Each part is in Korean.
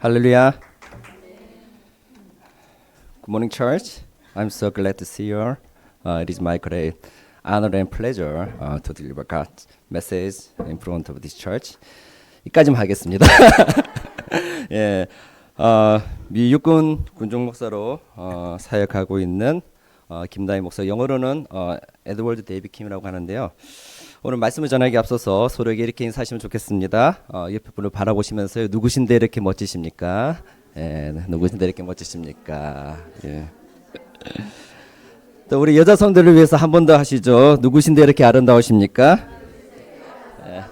Hallelujah. Good morning, church. I'm so glad to see you all. It is my great honor and pleasure to deliver God's message in front of this church. 이까지만 하겠습니다. 예, 미 육군 군종 목사로 사역하고 있는 김다희 목사, 영어로는 에드워드 데이비 킴이라고 하는데요. 오늘 말씀을 전하기 앞서서 서로에게 이렇게 인사하시면 좋겠습니다. 옆에 분을 바라보시면서 누구신데 이렇게 멋지십니까? 예, 누구신데 이렇게 멋지십니까? 예. 또 우리 여자 성도를 위해서 한 번 더 하시죠. 누구신데 이렇게 아름다우십니까? 예,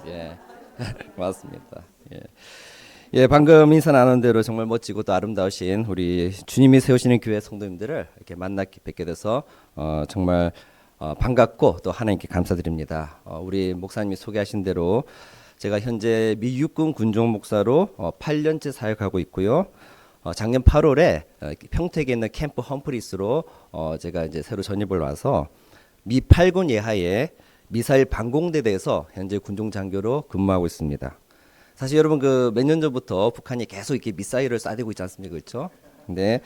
예. 고맙습니다. 예. 예, 방금 인사 나눈 대로 정말 멋지고 또 아름다우신 우리 주님이 세우시는 교회 성도님들을 이렇게 만나 뵙게 돼서 정말 반갑고 또 하나님께 감사드립니다. 우리 목사님이 소개하신 대로 제가 현재 미 육군 군종 목사로 8년째 사역하고 있고요. 작년 8월에 평택에 있는 캠프 험프리스로 제가 이제 새로 전입을 와서 미 8군 예하의 미사일 방공대대에서 현재 군종 장교로 근무하고 있습니다. 사실 여러분 그 몇 년 전부터 북한이 계속 이렇게 미사일을 쏴대고 있지 않습니까, 그렇죠? 근데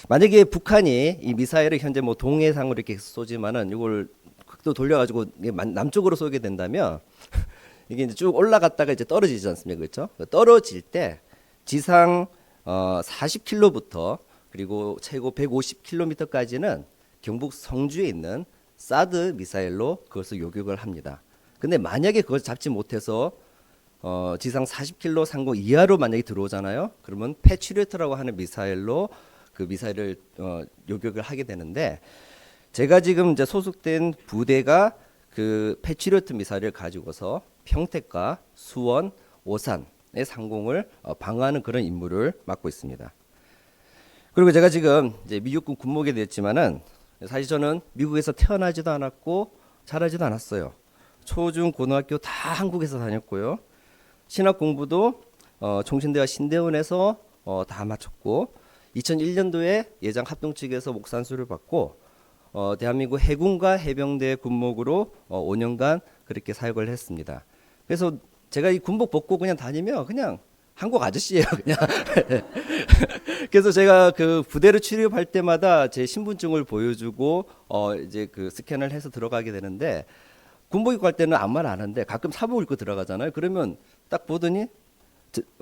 만약에 북한이 이 미사일을 현재 뭐 동해상으로 이렇게 쏘지만은 이걸 각도 돌려가지고 남쪽으로 쏘게 된다면 이게 이제 쭉 올라갔다가 이제 떨어지지 않습니까, 그렇죠? 떨어질 때 지상 40km부터 그리고 최고 150km까지는 경북 성주에 있는 사드 미사일로 그것을 요격을 합니다. 근데 만약에 그걸 잡지 못해서 지상 40km 상공 이하로 만약에 들어오잖아요. 그러면 패트리어트라고 하는 미사일로 그 미사일을 요격을 하게 되는데, 제가 지금 이제 소속된 부대가 그 패트리어트 미사일을 가지고서 평택과 수원, 오산의 상공을 방어하는 그런 임무를 맡고 있습니다. 그리고 제가 지금 이제 미육군 군목이 됐지만은 사실 저는 미국에서 태어나지도 않았고 자라지도 않았어요. 초중 고등학교 다 한국에서 다녔고요. 신학 공부도 총신대와 신대원에서 다 마쳤고 2001년도에 예장 합동 측에서 목사 안수를 받고 대한민국 해군과 해병대 군목으로 5년간 그렇게 사역을 했습니다. 그래서 제가 이 군복 벗고 그냥 다니면 그냥 한국 아저씨예요, 그냥. 그래서 제가 그 부대를 출입할 때마다 제 신분증을 보여주고 이제 그 스캔을 해서 들어가게 되는데, 군복 입고 갈 때는 아무 말 안 하는데 가끔 사복 입고 들어가잖아요. 그러면 딱 보더니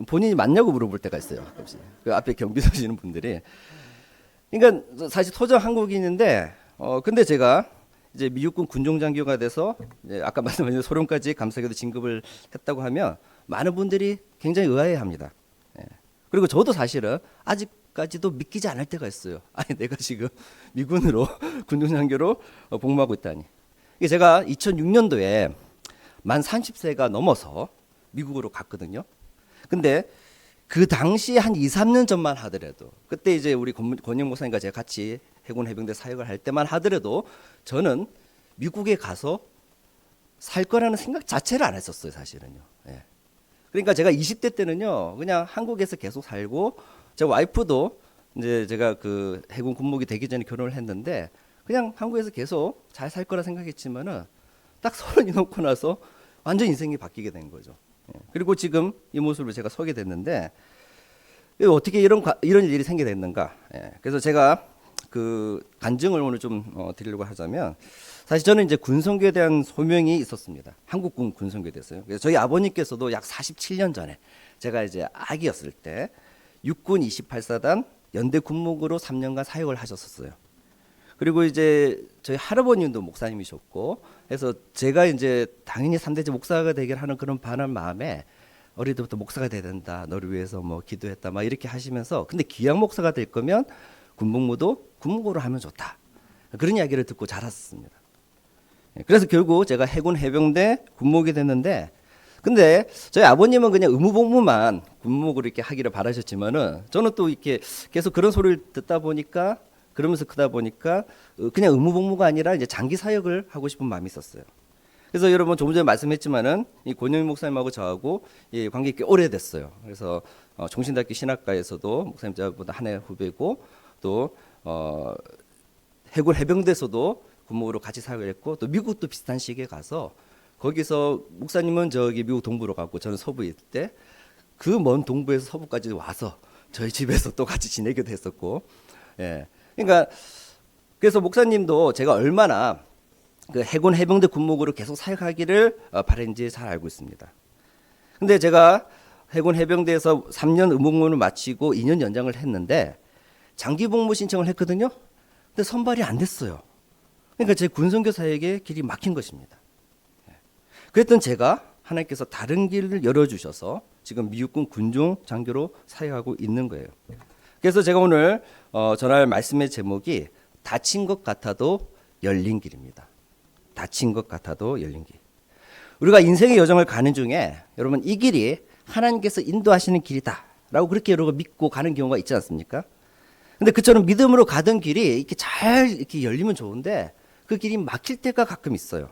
본인이 맞냐고 물어볼 때가 있어요, 가끔씩. 그 앞에 경비 서시는 분들이. 그러니까 사실 토종 한국인인데 근데 제가 이제 미육군 군종 장교가 돼서 이제 아까 말씀하신 소령까지 감사하게도 진급을 했다고 하면 많은 분들이 굉장히 의아해합니다. 예. 그리고 저도 사실은 아직까지도 믿기지 않을 때가 있어요. 아니, 내가 지금 미군으로 군종 장교로 복무하고 있다니. 제가 2006년도에 만 30세가 넘어서 미국으로 갔거든요. 근데 그 당시 한 2, 3년 전만 하더라도, 그때 이제 우리 권영 목사님과 제가 같이 해군 해병대 사역을 할 때만 하더라도 저는 미국에 가서 살 거라는 생각 자체를 안 했었어요, 사실은요. 예. 그러니까 제가 20대 때는요, 그냥 한국에서 계속 살고, 제 와이프도 이제 제가 그 해군 군목이 되기 전에 결혼을 했는데 그냥 한국에서 계속 잘 살 거라 생각했지만은 딱 30이 넘고 나서 완전 인생이 바뀌게 된 거죠. 예. 그리고 지금 이 모습으로 제가 서게 됐는데 어떻게 이런 일이 생기게 됐는가? 예. 그래서 제가 그 간증을 오늘 좀 드리려고 하자면, 사실 저는 이제 군성교에 대한 소명이 있었습니다. 한국군 군성교에 됐어요. 그래서 저희 아버님께서도 약 47년 전에 제가 이제 아기였을 때 육군 28사단 연대 군목으로 3년간 사역을 하셨었어요. 그리고 이제 저희 할아버님도 목사님이셨고 해서 제가 이제 당연히 3대째 목사가 되길 하는 그런 반한 마음에 어릴 때부터 목사가 돼야 된다, 너를 위해서 뭐 기도했다 막 이렇게 하시면서, 근데 귀양 목사가 될 거면 군복무도 군목으로 하면 좋다, 그런 이야기를 듣고 자랐습니다. 그래서 결국 제가 해군 해병대 군목이 됐는데, 근데 저희 아버님은 그냥 의무복무만 군목으로 이렇게 하기를 바라셨지만은 저는 또 이렇게 계속 그런 소리를 듣다 보니까, 그러면서 크다 보니까 그냥 의무복무가 아니라 이제 장기 사역을 하고 싶은 마음이 있었어요. 그래서 여러분 조금 전에 말씀했지만은 이 권영민 목사님하고 저하고 이 관계 꽤 오래됐어요. 그래서 종신대학교 신학과에서도 목사님 저보다 한 해 후배고, 또 해군 해병대에서도 군목으로 같이 사역을 했고, 또 미국도 비슷한 시기에 가서 거기서 목사님은 저기 미국 동부로 가고 저는 서부에 있을 때 그 먼 동부에서 서부까지 와서 저희 집에서 또 같이 지내기도 했었고, 예. 그러니까 그래서 목사님도 제가 얼마나 그 해군 해병대 군목으로 계속 사역하기를 바랬는지 잘 알고 있습니다. 근데 제가 해군 해병대에서 3년 의무군을 마치고 2년 연장을 했는데 장기 복무 신청을 했거든요. 근데 선발이 안 됐어요. 그러니까 제 군선교 사역에 길이 막힌 것입니다. 그랬던 제가 하나님께서 다른 길을 열어주셔서 지금 미육군 군종 장교로 사역하고 있는 거예요. 그래서 제가 오늘 전할 말씀의 제목이 닫힌 것 같아도 열린 길입니다. 닫힌 것 같아도 열린 길. 우리가 인생의 여정을 가는 중에 여러분 이 길이 하나님께서 인도하시는 길이다라고 그렇게 여러분 믿고 가는 경우가 있지 않습니까? 근데 그처럼 믿음으로 가던 길이 이렇게 잘 이렇게 열리면 좋은데 그 길이 막힐 때가 가끔 있어요.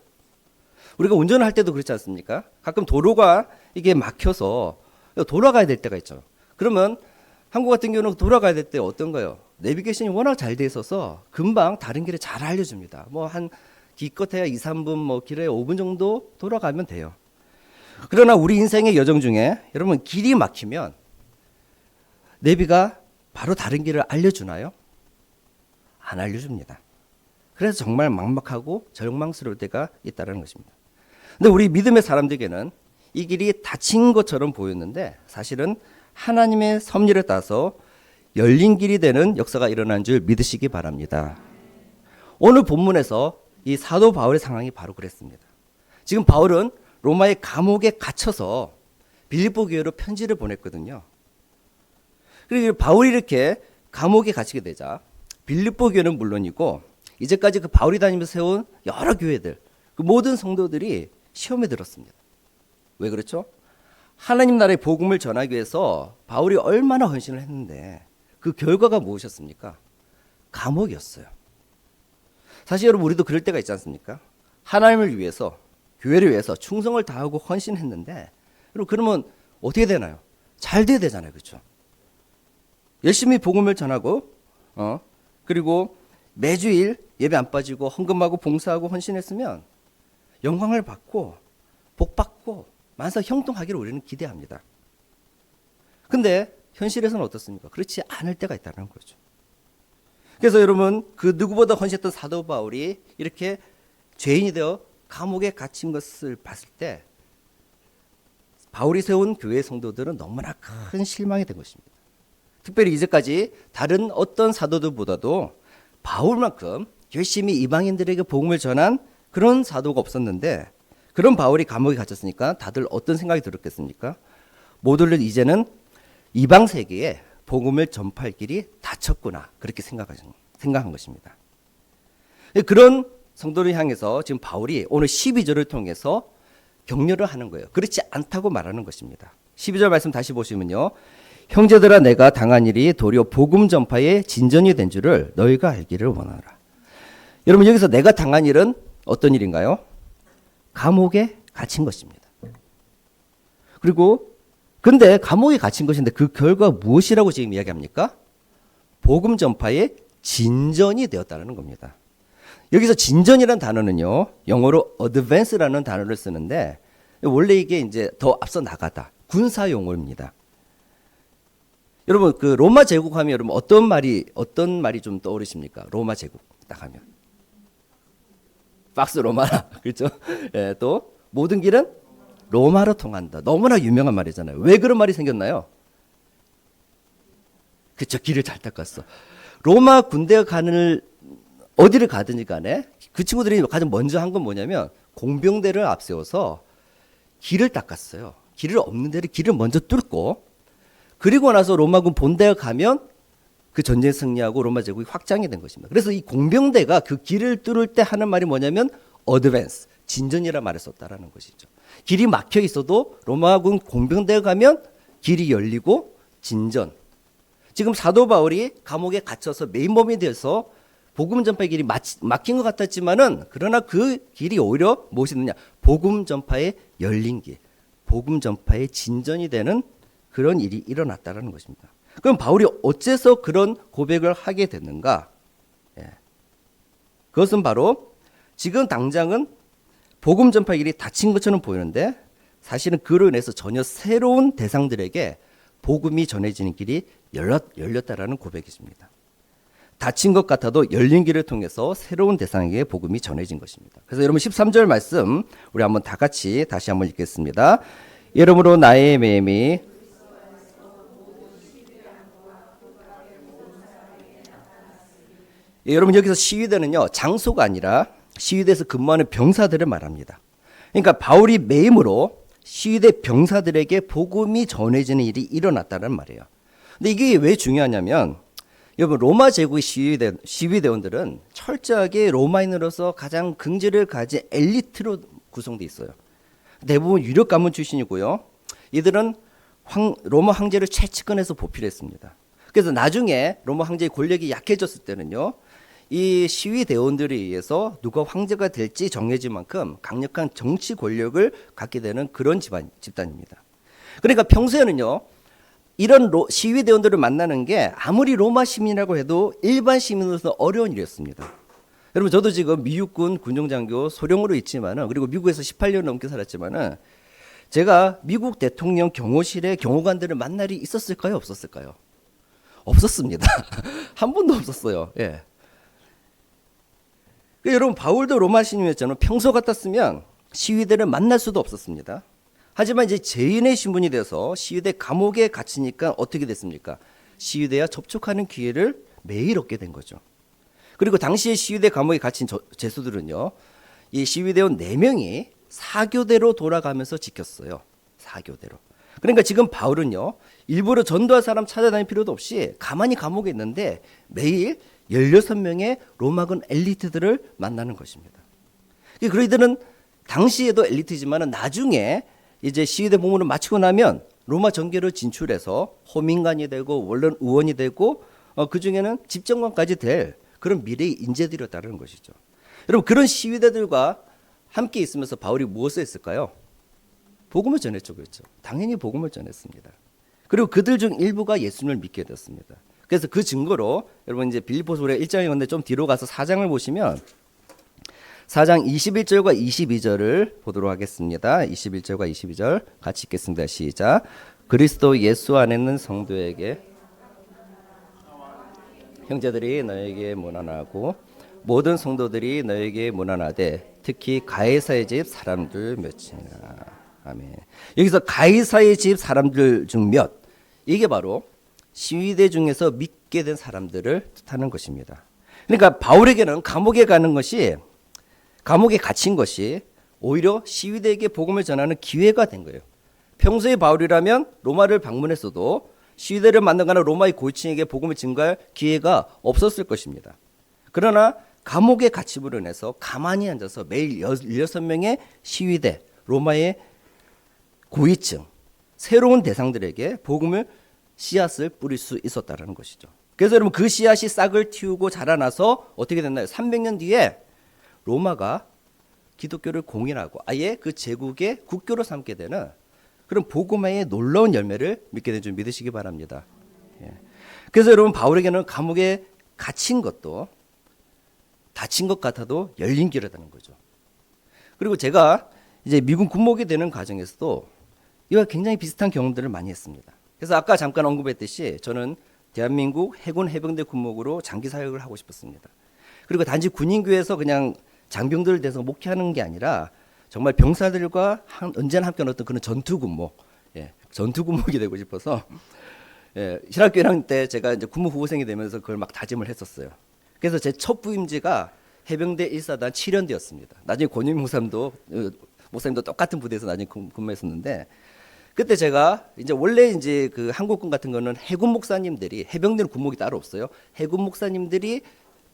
우리가 운전을 할 때도 그렇지 않습니까? 가끔 도로가 이게 막혀서 돌아가야 될 때가 있죠. 그러면 한국 같은 경우는 돌아가야 될 때 어떤가요? 내비게이션이 워낙 잘 돼 있어서 금방 다른 길을 잘 알려줍니다. 뭐 한 기껏해야 2, 3분, 뭐 길에 5분 정도 돌아가면 돼요. 그러나 우리 인생의 여정 중에 여러분 길이 막히면 내비가 바로 다른 길을 알려주나요? 안 알려줍니다. 그래서 정말 막막하고 절망스러울 때가 있다는 것입니다. 근데 우리 믿음의 사람들에게는 이 길이 닫힌 것처럼 보였는데 사실은 하나님의 섭리를 따서 열린 길이 되는 역사가 일어난 줄 믿으시기 바랍니다. 오늘 본문에서 이 사도 바울의 상황이 바로 그랬습니다. 지금 바울은 로마의 감옥에 갇혀서 빌립보 교회로 편지를 보냈거든요. 그리고 바울이 이렇게 감옥에 갇히게 되자 빌립보 교회는 물론이고 이제까지 그 바울이 다니면서 세운 여러 교회들, 그 모든 성도들이 시험에 들었습니다. 왜 그렇죠? 하나님 나라의 복음을 전하기 위해서 바울이 얼마나 헌신을 했는데 그 결과가 무엇이었습니까? 감옥이었어요. 사실 여러분 우리도 그럴 때가 있지 않습니까? 하나님을 위해서, 교회를 위해서 충성을 다하고 헌신했는데 여러분 그러면 어떻게 되나요? 잘 돼야 되잖아요. 그렇죠? 열심히 복음을 전하고 그리고 매주일 예배 안 빠지고 헌금하고 봉사하고 헌신했으면 영광을 받고 복 받고 만사 형통하기를 우리는 기대합니다. 근데 현실에서는 어떻습니까? 그렇지 않을 때가 있다는 거죠. 그래서 여러분 그 누구보다 헌신했던 사도 바울이 이렇게 죄인이 되어 감옥에 갇힌 것을 봤을 때 바울이 세운 교회 성도들은 너무나 큰 실망이 된 것입니다. 특별히 이제까지 다른 어떤 사도들보다도 바울만큼 열심히 이방인들에게 복음을 전한 그런 사도가 없었는데 그런 바울이 감옥에 갇혔으니까 다들 어떤 생각이 들었겠습니까? 모두들 이제는 이방 세계에 복음을 전파할 길이 닫혔구나 그렇게 생각한 것입니다. 그런 성도를 향해서 지금 바울이 오늘 12절을 통해서 격려를 하는 거예요. 그렇지 않다고 말하는 것입니다. 12절 말씀 다시 보시면요. 형제들아 내가 당한 일이 도리어 복음 전파의 진전이 된 줄을 너희가 알기를 원하라. 여러분 여기서 내가 당한 일은 어떤 일인가요? 감옥에 갇힌 것입니다. 그리고 근데 감옥에 갇힌 것인데 그 결과가 무엇이라고 지금 이야기합니까? 복음 전파의 진전이 되었다는 겁니다. 여기서 진전이라는 단어는요, 영어로 advance라는 단어를 쓰는데 원래 이게 이제 더 앞서 나가다 군사 용어입니다. 여러분 그 로마 제국하면 여러분 어떤 말이 좀 떠오르십니까? 로마 제국 딱 하면 박스 로마나 그렇죠? 예, 또 모든 길은 로마로 통한다. 너무나 유명한 말이잖아요. 왜 그런 말이 생겼나요? 그렇죠. 길을 잘 닦았어. 로마 군대가 가는 어디를 가든지 간에 그 친구들이 가장 먼저 한 건 뭐냐면 공병대를 앞세워서 길을 닦았어요. 길을 없는 데를 길을 먼저 뚫고 그리고 나서 로마군 본대가 가면 그 전쟁 승리하고 로마 제국이 확장이 된 것입니다. 그래서 이 공병대가 그 길을 뚫을 때 하는 말이 뭐냐면 어드밴스, 진전이라 말을 썼다라는 것이죠. 길이 막혀 있어도 로마군 공병대가 가면 길이 열리고 진전. 지금 사도 바울이 감옥에 갇혀서 메인범이 돼서 복음 전파의 길이 막힌 것 같았지만은 그러나 그 길이 오히려 무엇이느냐? 복음 전파의 열린 길, 복음 전파의 진전이 되는 그런 일이 일어났다는 것입니다. 그럼 바울이 어째서 그런 고백을 하게 됐는가? 예. 그것은 바로 지금 당장은 복음 전파의 길이 닫힌 것처럼 보이는데 사실은 그로 인해서 전혀 새로운 대상들에게 복음이 전해지는 길이 열렸다라는 고백이십니다. 닫힌 것 같아도 열린 길을 통해서 새로운 대상에게 복음이 전해진 것입니다. 그래서 여러분 13절 말씀 우리 한번 다 같이 다시 한번 읽겠습니다. 이러므로 나의 맴이 여러분 여기서 시위대는요 장소가 아니라 시위대에서 근무하는 병사들을 말합니다. 그러니까 바울이 매임으로 시위대 병사들에게 복음이 전해지는 일이 일어났다는 말이에요. 근데 이게 왜 중요하냐면 여러분 로마 제국의 시위대원들은 철저하게 로마인으로서 가장 긍지를 가진 엘리트로 구성되어 있어요. 대부분 유력 가문 출신이고요. 이들은 로마 황제를 최측근에서 보필했습니다. 그래서 나중에 로마 황제의 권력이 약해졌을 때는요. 이 시위대원들에 의해서 누가 황제가 될지 정해질 만큼 강력한 정치 권력을 갖게 되는 그런 집단입니다. 그러니까 평소에는요. 이런 시위대원들을 만나는 게 아무리 로마 시민이라고 해도 일반 시민으로서 어려운 일이었습니다. 여러분 저도 지금 미육군 군종장교 소령으로 있지만은 그리고 미국에서 18년 넘게 살았지만은 제가 미국 대통령 경호실의 경호관들을 만날 일이 있었을까요? 없었을까요? 없었습니다. 한 번도 없었어요. 예. 여러분 바울도 로마 시민이었잖아요. 평소 같았으면 시위대를 만날 수도 없었습니다. 하지만 이제 죄인의 신분이 돼서 시위대 감옥에 갇히니까 어떻게 됐습니까? 시위대와 접촉하는 기회를 매일 얻게 된 거죠. 그리고 당시에 시위대 감옥에 갇힌 죄수들은요. 이 시위대원 4명이 사교대로 돌아가면서 지켰어요. 사교대로. 그러니까 지금 바울은요. 일부러 전도할 사람 찾아다닐 필요도 없이 가만히 감옥에 있는데 매일 16명의 로마군 엘리트들을 만나는 것입니다. 그리고 이들은 당시에도 엘리트지만 나중에 이제 시위대 복무를 마치고 나면 로마 정계로 진출해서 호민관이 되고 원론 의원이 되고 그 중에는 집정관까지 될 그런 미래의 인재들이었다는 것이죠. 여러분 그런 시위대들과 함께 있으면서 바울이 무엇을 했을까요? 복음을 전했죠. 그렇죠. 당연히 복음을 전했습니다. 그리고 그들 중 일부가 예수님을 믿게 되었습니다. 그래서 그 증거로 여러분 이제 빌립보서의 1장이었는데 좀 뒤로 가서 4장을 보시면 4장 21절과 22절을 보도록 하겠습니다. 21절과 22절 같이 읽겠습니다. 시작. 그리스도 예수 안에 있는 성도에게 형제들이 너에게 문안하고 모든 성도들이 너에게 문안하되 특히 가이사의 집 사람들 몇이나. 아멘. 여기서 가이사의 집 사람들 중 몇, 이게 바로 시위대 중에서 믿게 된 사람들을 뜻하는 것입니다. 그러니까 바울에게는 감옥에 가는 것이, 감옥에 갇힌 것이 오히려 시위대에게 복음을 전하는 기회가 된 거예요. 평소에 바울이라면 로마를 방문했어도 시위대를 만나거나 로마의 고위층에게 복음을 증거할 기회가 없었을 것입니다. 그러나 감옥에 갇힘으로 인해서 가만히 앉아서 매일 16명의 시위대, 로마의 고위층, 새로운 대상들에게 복음을 씨앗을 뿌릴 수 있었다는 것이죠. 그래서 여러분 그 씨앗이 싹을 틔우고 자라나서 어떻게 됐나요? 300년 뒤에 로마가 기독교를 공인하고 아예 그 제국의 국교로 삼게 되는 그런 복음화의 놀라운 열매를 믿게 된 줄 믿으시기 바랍니다. 예. 그래서 여러분 바울에게는 감옥에 갇힌 것도 닫힌 것 같아도 열린 길이라는 거죠. 그리고 제가 이제 미군 군목이 되는 과정에서도 이와 굉장히 비슷한 경험들을 많이 했습니다. 그래서 아까 잠깐 언급했듯이 저는 대한민국 해군 해병대 군목으로 장기 사역을 하고 싶었습니다. 그리고 단지 군인교에서 그냥 장병들을 대해서 목회하는 게 아니라 정말 병사들과 언제나 함께 어떤 그런 전투 군목, 예, 전투 군목이 되고 싶어서 예, 신학교 1학년 때 제가 이제 군무 후보생이 되면서 그걸 막 다짐을 했었어요. 그래서 제 첫 부임지가 해병대 1사단 7연대였습니다. 나중에 권유민 목사님도 똑같은 부대에서 나중에 근무했었는데 그때 제가 이제 원래 이제 그 한국군 같은 거는 해군 목사님들이, 해병대는 군목이 따로 없어요. 해군 목사님들이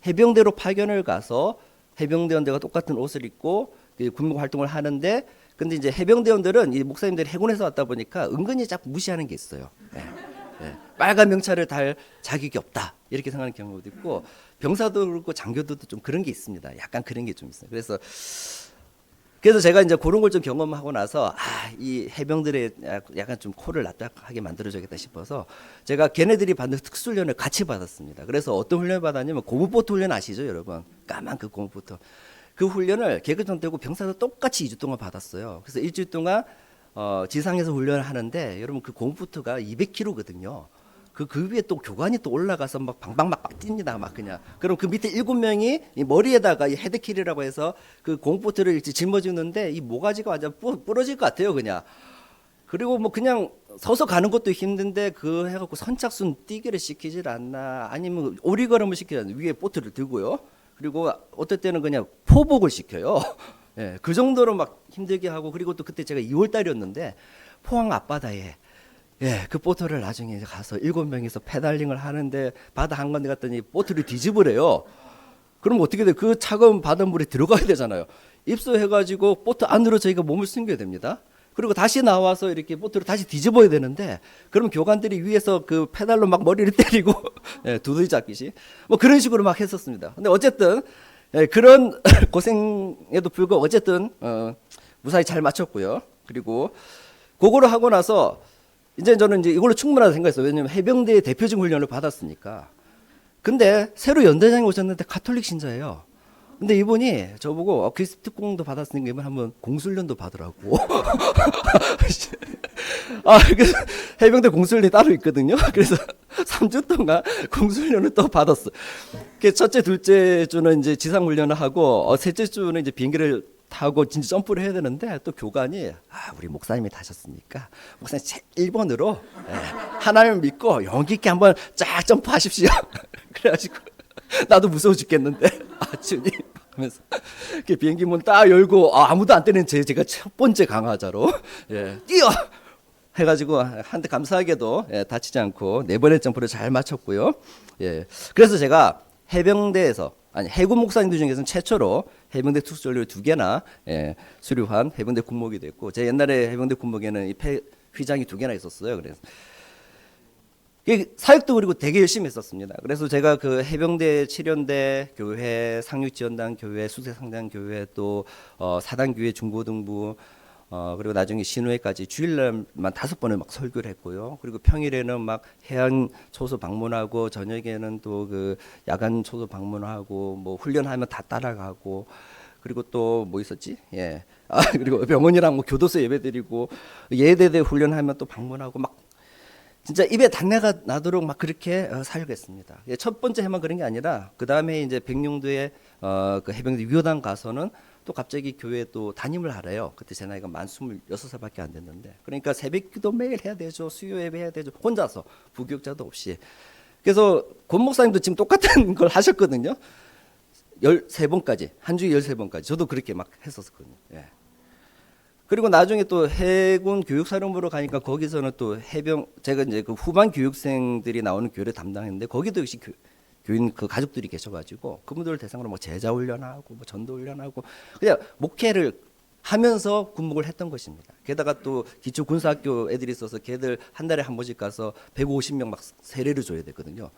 해병대로 파견을 가서 해병대원들과 똑같은 옷을 입고 군목 활동을 하는데, 근데 이제 해병대원들은 이 목사님들이 해군에서 왔다 보니까 은근히 자꾸 무시하는 게 있어요. 네. 네. 빨간 명찰을 달 자격이 없다 이렇게 생각하는 경우도 있고, 병사도 그렇고 장교들도 좀 그런 게 있습니다. 약간 그런 게 좀 있어요. 그래서 제가 이제 그런 걸 좀 경험하고 나서 이 해병들의 약간 좀 코를 납작하게 만들어줘야겠다 싶어서 제가 걔네들이 받는 특수훈련을 같이 받았습니다. 그래서 어떤 훈련을 받았냐면 고무보트 훈련 아시죠, 여러분? 까만 그 고무보트. 그 훈련을 개그전 되고 병사도 똑같이 2주 동안 받았어요. 그래서 일주일 동안 지상에서 훈련을 하는데 여러분 그 공포트가 200kg거든요. 그 위에 또 교관이 또 올라가서 막 방방 막 뜁니다. 막 그냥. 그럼 그 밑에 7명이 이 머리에다가 이 헤드킬이라고 해서 그 공포트를 이렇게 짊어지는데 이 모가지가 완전 부러질 것 같아요. 그냥. 그리고 뭐 그냥 서서 가는 것도 힘든데 그 해갖고 선착순 뛰기를 시키질 않나 아니면 오리걸음을 시키지 않나 위에 보트를 들고요. 그리고 어떨 때는 그냥 포복을 시켜요. 예, 그 정도로 막 힘들게 하고 그리고 또 그때 제가 2월 달이었는데 포항 앞바다에 예, 그 보트를 나중에 가서 7명이서 페달링을 하는데 바다 한가운데 갔더니 보트를 뒤집으래요. 그럼 어떻게 돼? 그 차가운 바닷물에 들어가야 되잖아요. 입수해가지고 보트 안으로 저희가 몸을 숨겨야 됩니다. 그리고 다시 나와서 이렇게 보트를 다시 뒤집어야 되는데 그럼 교관들이 위에서 그 페달로 막 머리를 때리고 예, 두더지 잡기시 뭐 그런 식으로 막 했었습니다. 근데 어쨌든 예, 그런 고생에도 불구하고 어쨌든 무사히 잘 마쳤고요. 그리고 그거를 하고 나서 이제 저는 이제 이걸로 충분하다 생각했어요. 왜냐면 해병대의 대표직 훈련을 받았으니까. 근데 새로 연대장이 오셨는데 가톨릭 신자예요. 근데 이분이 저보고 그리스도 특공도 받았으니까 이번 한번 공수련도 받으라고. 그래서 해병대 공수련이 따로 있거든요. 그래서 3주 동안 공수련을 또 받았어. 첫째, 둘째 주는 이제 지상 훈련을 하고 셋째 주는 이제 비행기를 타고 진짜 점프를 해야 되는데 또 교관이 우리 목사님이 타셨으니까 목사님 1번으로 하나님을 믿고 용기 있게 한번 쫙 점프하십시오. 그래가지고 나도 무서워 죽겠는데 주님 하면서 비행기 문 딱 열고 아무도 안 때리는 제가 첫 번째 강화자로 뛰어 해가지고 한데 감사하게도 다치지 않고 4번의 점프를 잘 마쳤고요. 그래서 제가 해병대에서 해군 목사님들 중에서는 최초로 해병대 특수전료를 2개나 수료한 해병대 군목이 됐고 제 옛날에 해병대 군목에는 이 휘장이 2개나 있었어요. 그래서 사역도 그리고 되게 열심히 했었습니다. 그래서 제가 그 해병대 7연대 교회, 상륙지원단 교회, 수색상단 교회 또 사단교회 중고등부 그리고 나중에 신우회까지 주일날만 5번을 막 설교를 했고요. 그리고 평일에는 막 해안 초소 방문하고 저녁에는 또 그 야간 초소 방문하고 뭐 훈련하면 다 따라가고 그리고 또 뭐 있었지? 그리고 병원이랑 뭐 교도소 예배드리고 예대대 훈련하면 또 방문하고 막 진짜 입에 단내가 나도록 막 그렇게 사역했습니다. 첫 번째 해만 그런 게 아니라 그 다음에 이제 백령도에 그 해병대 유효단 가서는 또 갑자기 교회에 또 담임을 하래요. 그때 제 나이가 만 26살밖에 안 됐는데 그러니까 새벽기도 매일 해야 되죠. 수요 예배 해야 되죠. 혼자서 부교육자도 없이. 그래서 권 목사님도 지금 똑같은 걸 하셨거든요. 13번까지 한 주에 13번까지 저도 그렇게 막 했었거든요. 그리고 나중에 또 해군 교육사령부로 가니까 거기서는 또 제가 이제 그 후반 교육생들이 나오는 교회를 담당했는데 거기도 역시 교인 그 가족들이 계셔가지고 그분들을 대상으로 뭐 제자 훈련하고 뭐 전도 훈련하고 그냥 목회를 하면서 군목을 했던 것입니다. 게다가 또 기초 군사학교 애들이 있어서 걔들 한 달에 한 번씩 가서 150명 막 세례를 줘야 되거든요.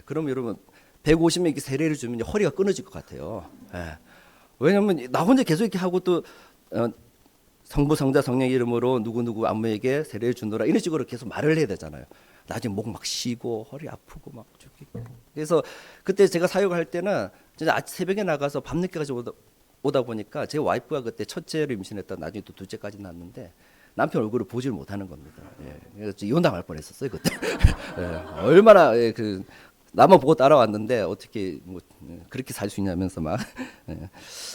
그럼 여러분 150명 이렇게 세례를 주면 허리가 끊어질 것 같아요. 왜냐면 나 혼자 계속 이렇게 하고 또 성부 성자 성령 이름으로 누구누구 안무에게 세례를 준노라 이런 식으로 계속 말을 해야 되잖아요. 나중에 목 막 쉬고 허리 아프고 막 죽겠고. 그래서 그때 제가 사역을 할 때는 진짜 새벽에 나가서 밤늦게까지 오다 보니까 제 와이프가 그때 첫째를 임신했다 나중에 또 둘째까지 낳았는데 남편 얼굴을 보지를 못하는 겁니다. 그래서 이혼당할 뻔했었어요 그때. 얼마나 그 나만 보고 따라왔는데 어떻게 뭐 그렇게 살 수 있냐면서 막.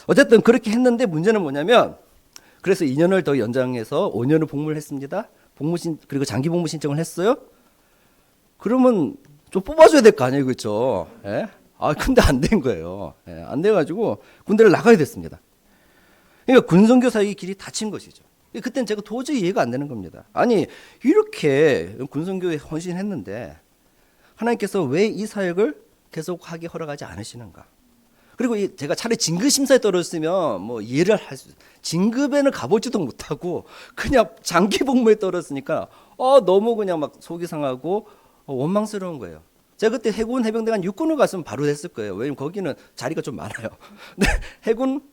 어쨌든 그렇게 했는데 문제는 뭐냐면. 그래서 2년을 더 연장해서 5년을 복무를 했습니다. 그리고 장기 복무 신청을 했어요. 그러면 좀 뽑아줘야 될 거 아니에요, 그렇죠? 근데 안 된 거예요. 안 돼가지고 군대를 나가야 됐습니다. 그러니까 군선교 사역의 길이 닫힌 것이죠. 그때는 제가 도저히 이해가 안 되는 겁니다. 아니 이렇게 군선교에 헌신했는데 하나님께서 왜 이 사역을 계속하게 허락하지 않으시는가? 그리고 제가 차라리 진급 심사에 떨어졌으면 뭐 이해를 할 수, 진급에는 가보지도 못하고 그냥 장기 복무에 떨어졌으니까 너무 그냥 막 속이 상하고 원망스러운 거예요. 제가 그때 해군 해병대 간 육군을 갔으면 바로 됐을 거예요. 왜냐면 거기는 자리가 좀 많아요. 근데 해군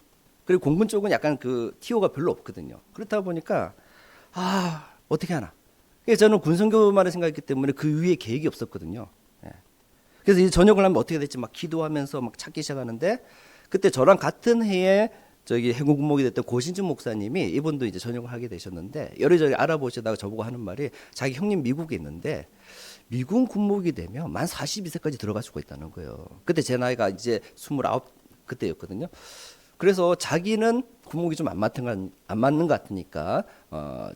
그리고 공군 쪽은 약간 그 티오가 별로 없거든요. 그렇다 보니까 어떻게 하나. 그래서 저는 군선교만을 생각했기 때문에 그 위에 계획이 없었거든요. 그래서 이제 전역을 하면 어떻게 될지 막 기도하면서 막 찾기 시작하는데 그때 저랑 같은 해에 저기 해군 군목이 됐던 고신준 목사님이 이분도 이제 전역을 하게 되셨는데 여기저기 알아보시다가 저보고 하는 말이 자기 형님 미국에 있는데 미군 군목이 되면 만 42세까지 들어갈 수가 있다는 거예요. 그때 제 나이가 이제 29 그때였거든요. 그래서 자기는 군목이 좀 안 맞는 것 같으니까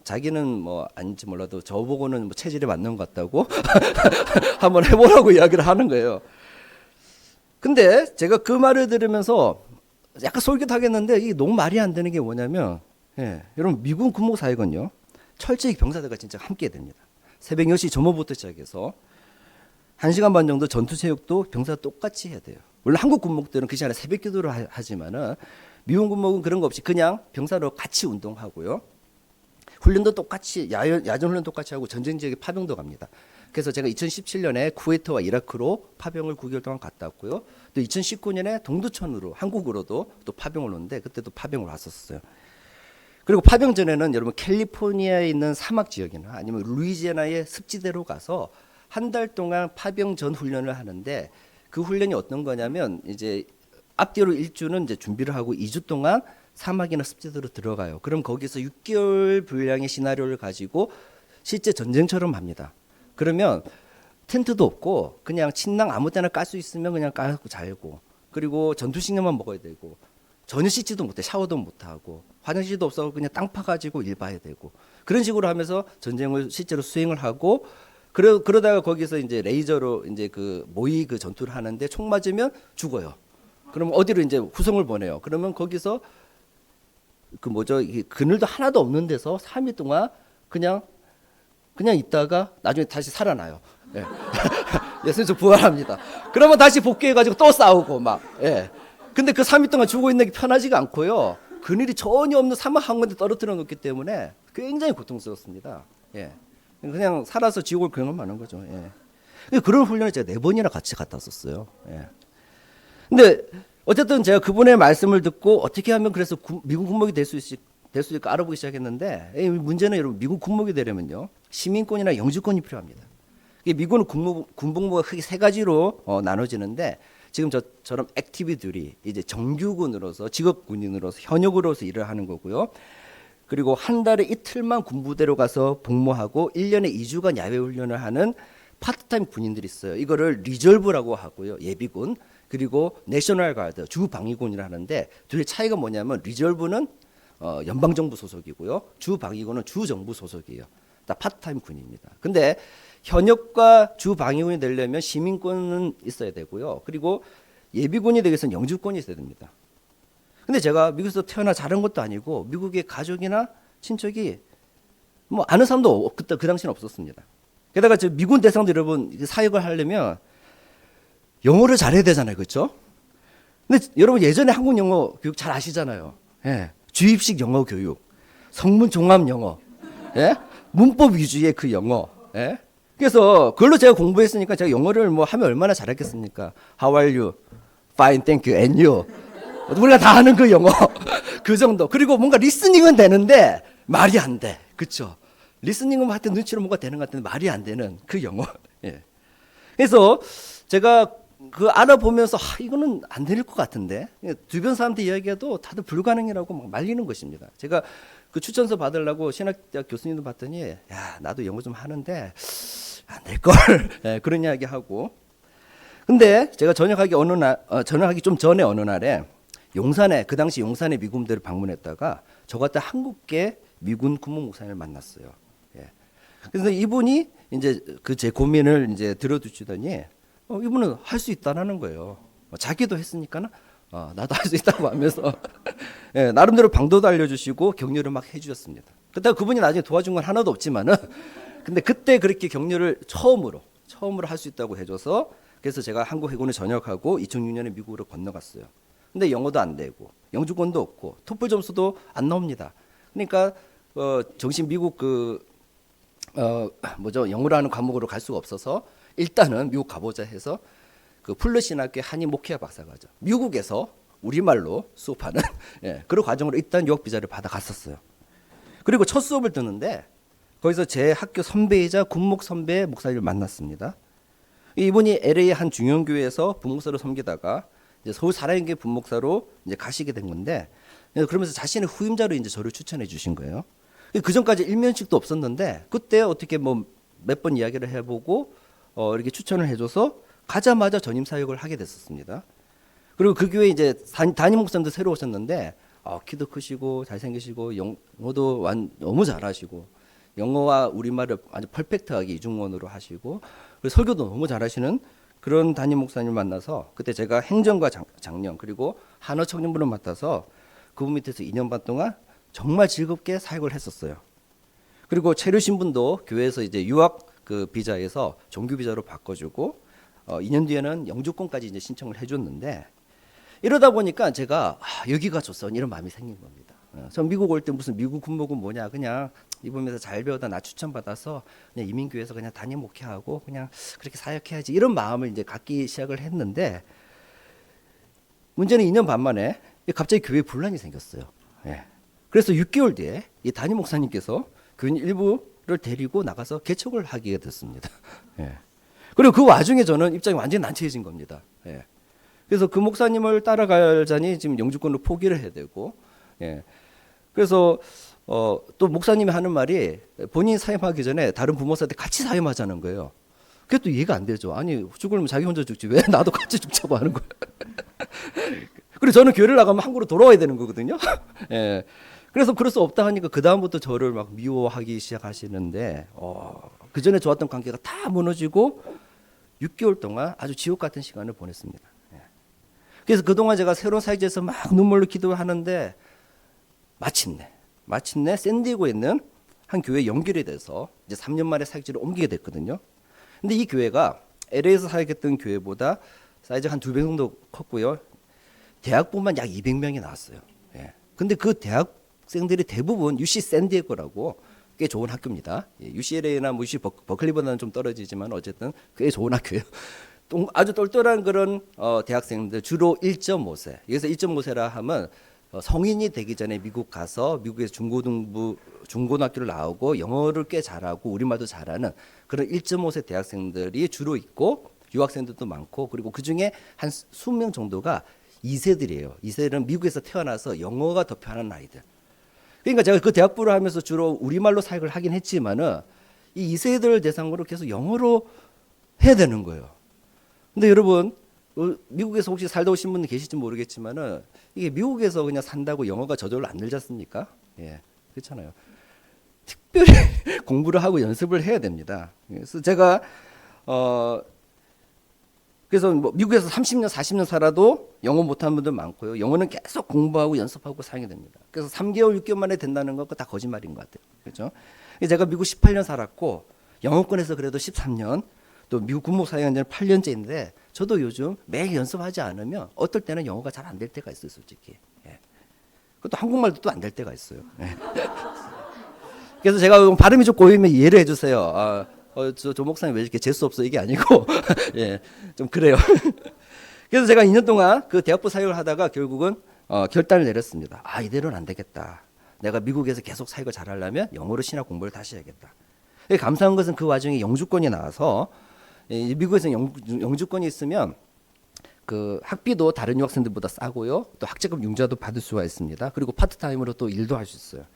자기는 뭐 아닌지 몰라도 저보고는 뭐 체질에 맞는 것 같다고 한번 해보라고 이야기를 하는 거예요. 근데 제가 그 말을 들으면서 약간 솔깃하겠는데 이게 너무 말이 안 되는 게 뭐냐면 여러분 미군 군목 사역은요 철저히 병사들과 진짜 함께 됩니다. 새벽 10시 점호부터 시작해서 1시간 반 정도 전투체육도 병사가 똑같이 해야 돼요. 물론 한국 군목들은 그 시간에 새벽 기도를 하지만은 미군 군목은 그런 거 없이 그냥 병사로 같이 운동하고요. 훈련도 똑같이 야전 훈련 똑같이 하고 전쟁 지역에 파병도 갑니다. 그래서 제가 2017년에 쿠웨이트와 이라크로 파병을 9개월 동안 갔다 왔고요. 또 2019년에 동두천으로 한국으로도 또 파병을 오는데 그때도 파병을 왔었어요. 그리고 파병 전에는 여러분 캘리포니아에 있는 사막 지역이나 아니면 루이지애나의 습지대로 가서 한 달 동안 파병 전 훈련을 하는데 그 훈련이 어떤 거냐면 이제 앞뒤로 1주는 이제 준비를 하고 2주 동안 사막이나 습지대로 들어가요. 그럼 거기서 6개월 분량의 시나리오를 가지고 실제 전쟁처럼 합니다. 그러면 텐트도 없고 그냥 침낭 아무 때나 깔 수 있으면 그냥 깔고 자고 그리고 전투식량만 먹어야 되고 전혀 씻지도 못해 샤워도 못하고 화장실도 없어 그냥 땅 파가지고 일 봐야 되고 그런 식으로 하면서 전쟁을 실제로 수행을 하고 그러다가 거기서 이제 레이저로 이제 그 모의 그 전투를 하는데 총 맞으면 죽어요. 그러면 어디로 이제 후송을 보내요. 그러면 거기서 그 뭐죠 그늘도 하나도 없는 데서 3일 동안 그냥 있다가 나중에 다시 살아나요. 예. 예수님 부활합니다. 그러면 다시 복귀해가지고 또 싸우고 막. 예. 근데 그 3일 동안 죽어 있는 게 편하지가 않고요. 그늘이 전혀 없는 사막 한 군데 떨어뜨려 놓기 때문에 굉장히 고통스럽습니다. 예. 그냥 살아서 지옥을 경험하는 많은 거죠. 예. 그런 훈련을 제가 4번이나 같이 갔다 왔었어요. 예. 근데 어쨌든 제가 그분의 말씀을 듣고 어떻게 하면 그래서 미군 군목이 될 수 있을까 알아보기 시작했는데 문제는 여러분 미군 군목이 되려면요 시민권이나 영주권이 필요합니다. 미군은 군복무가 크게 3가지로 나눠지는데 지금 저처럼 액티비들이 이제 정규군으로서 직업군인으로서 현역으로서 일을 하는 거고요. 그리고 한 달에 이틀만 군부대로 가서 복무하고 1년에 2주간 야외 훈련을 하는 파트타임 군인들이 있어요. 이거를 리저브라고 하고요. 예비군. 그리고 내셔널 가드 주방위군이라 하는데 둘의 차이가 뭐냐면 리저브는 연방정부 소속이고요. 주방위군은 주정부 소속이에요. 다 파트타임 군입니다. 근데 현역과 주방위군이 되려면 시민권은 있어야 되고요. 그리고 예비군이 되기 위해서는 영주권이 있어야 됩니다. 근데 제가 미국에서 태어나 자란 것도 아니고 미국의 가족이나 친척이 뭐 아는 사람도 그때 그 당시는 없었습니다. 게다가 저 미군 대상들 여러분 사역을 하려면 영어를 잘해야 되잖아요, 그렇죠? 근데 여러분 예전에 한국 영어 교육 잘 아시잖아요. 예. 주입식 영어 교육, 성문 종합 영어, 예? 문법 위주의 그 영어. 예? 그래서 그걸로 제가 공부했으니까 제가 영어를 뭐 하면 얼마나 잘했겠습니까? How are you? Fine, thank you. And you? 우리가 다 아는 그 영어 그 정도. 그리고 뭔가 리스닝은 되는데 말이 안 돼. 그렇죠? 리스닝은 하여튼 눈치로 뭔가 되는 것 같은데 말이 안 되는 그 영어. 예. 그래서 제가 그 알아보면서 이거는 안 될 것 같은데 주변 사람한테 이야기해도 다들 불가능이라고 막 말리는 것입니다. 제가 그 추천서 받으려고 신학대학 교수님도 봤더니 야 나도 영어 좀 하는데 안 될 걸 예, 그런 이야기 하고. 근데 제가 전역하기 좀 전에 어느 날에 용산에 그 당시 용산의 미군대를 방문했다가 저 같은 한국계 미군 군무 목사님을 만났어요. 예. 그래서 이분이 이제 그 제 고민을 이제 들어주시더니 이분은 할 수 있다라는 거예요. 자기도 했으니까 나도 할 수 있다고 하면서 예, 나름대로 방도도 알려주시고 격려를 막 해주셨습니다. 그때 그분이 나중에 도와준 건 하나도 없지만은 근데 그때 그렇게 격려를 처음으로 할 수 있다고 해줘서 그래서 제가 한국 해군에 전역하고 2006년에 미국으로 건너갔어요. 근데 영어도 안 되고 영주권도 없고 토플 점수도 안 나옵니다. 그러니까 정식 미국 영어로 하는 과목으로 갈 수가 없어서 일단은 미국 가보자 해서 그 풀르신학교 한인 목회학 박사과정 미국에서 우리말로 수업하는 예, 그런 과정으로 일단 유학 비자를 받아갔었어요. 그리고 첫 수업을 듣는데 거기서 제 학교 선배이자 군목 선배 목사님을 만났습니다. 이분이 LA 한 중형교회에서 분목사로 섬기다가 이제 서울 살아있는 분목사로 이제 가시게 된 건데 그러면서 자신의 후임자로 이제 저를 추천해 주신 거예요. 그 전까지 일면식도 없었는데 그때 어떻게 뭐 몇 번 이야기를 해보고 이렇게 추천을 해줘서 가자마자 전임 사역을 하게 됐었습니다. 그리고 그 교회 이제 담임 목사님도 새로 오셨는데 키도 크시고 잘생기시고 영어도 너무 잘하시고 영어와 우리말을 아주 퍼펙트하게 이중원어로 하시고 그리고 설교도 너무 잘하시는 그런 담임 목사님을 만나서 그때 제가 행정과 장년 그리고 한어 청년부를 맡아서 그분 밑에서 2년 반 동안 정말 즐겁게 사역을 했었어요. 그리고 체류 신분도 교회에서 이제 유학 그 비자에서 정규 비자로 바꿔주고 2년 뒤에는 영주권까지 이제 신청을 해줬는데 이러다 보니까 제가 여기가 좋소 이런 마음이 생긴 겁니다. 전 미국 올 때 무슨 미국 군목은 뭐냐 그냥 이번에서 잘 배우다 나 추천받아서 그냥 이민교회에서 그냥 담임 목회하고 그냥 그렇게 사역해야지 이런 마음을 이제 갖기 시작을 했는데 문제는 2년 반 만에 갑자기 교회에 분란이 생겼어요. 예. 그래서 6개월 뒤에 이 담임 목사님께서 교인 일부를 데리고 나가서 개척을 하게 됐습니다. 예. 그리고 그 와중에 저는 입장이 완전히 난처해진 겁니다. 예. 그래서 그 목사님을 따라가자니 지금 영주권을 포기를 해야 되고, 예. 그래서 또 목사님이 하는 말이 본인이 사임하기 전에 다른 부모님한테 같이 사임하자는 거예요. 그게 또 이해가 안 되죠. 아니 죽으면 자기 혼자 죽지 왜 나도 같이 죽자고 하는 거예요. 그리고 저는 교회를 나가면 한국으로 돌아와야 되는 거거든요. 예. 그래서 그럴 수 없다 하니까 그 다음부터 저를 막 미워하기 시작하시는데 그 전에 좋았던 관계가 다 무너지고 6개월 동안 아주 지옥 같은 시간을 보냈습니다. 예. 그래서 그동안 제가 새로운 사역지에서 막 눈물로 기도하는데 마침내 샌디에고에 있는 한 교회에 연결이 돼서 이제 3년 만에 사역지를 옮기게 됐거든요. 근데 이 교회가 LA에서 사역했던 교회보다 사이즈가 한 2배 정도 컸고요. 대학부만 약 200명이 나왔어요. 예. 근데 그 대학생들이 대부분 UC 샌디에고라고 꽤 좋은 학교입니다. 예. UCLA나 UC 버클리보다는 좀 떨어지지만 어쨌든 꽤 좋은 학교예요. 아주 똘똘한 그런 대학생들 주로 1.5세. 여기서 1.5세라 하면 성인이 되기 전에 미국 가서 미국에서 중고등학교를 나오고 영어를 꽤 잘하고 우리말도 잘하는 그런 1.5세 대학생들이 주로 있고 유학생들도 많고 그리고 그중에 한 20명 정도가 2세들이에요. 2세는 미국에서 태어나서 영어가 더 편한 아이들. 그러니까 제가 그 대학부를 하면서 주로 우리말로 사역을 하긴 했지만은 이 2세들 대상으로 계속 영어로 해야 되는 거예요. 근데 여러분 미국에서 혹시 살다 오신 분 계실지 모르겠지만은 이게 미국에서 그냥 산다고 영어가 저절로 안 늘지 않습니까? 예, 그렇잖아요. 특별히 공부를 하고 연습을 해야 됩니다. 그래서 제가 그래서 뭐 미국에서 30년, 40년 살아도 영어 못하는 분들 많고요. 영어는 계속 공부하고 연습하고 살게 됩니다. 그래서 3개월, 6개월 만에 된다는 거 다 거짓말인 것 같아요. 그렇죠? 제가 미국 18년 살았고 영어권에서 그래도 13년, 또 미국 군목 사역한 지는 8년째인데 저도 요즘 매일 연습하지 않으면 어떨 때는 영어가 잘 안 될 때가 있어요, 솔직히. 예. 그것도 한국말도 또 안 될 때가 있어요. 예. 그래서 제가 발음이 좀 꼬이면 이해를 해주세요. 저 목사님 왜 이렇게 재수 없어 이게 아니고 예, 좀 그래요. 그래서 제가 2년 동안 그 대학부 사역을 하다가 결국은 결단을 내렸습니다. 이대로는 안 되겠다. 내가 미국에서 계속 사역을 잘하려면 영어로 신학 공부를 다시 해야겠다. 감사한 것은 그 와중에 영주권이 나와서 미국에서 영주권이 있으면 그 학비도 다른 유학생들보다 싸고요. 또 학자금 융자도 받을 수가 있습니다. 그리고 파트타임으로 또 일도 할 수 있어요.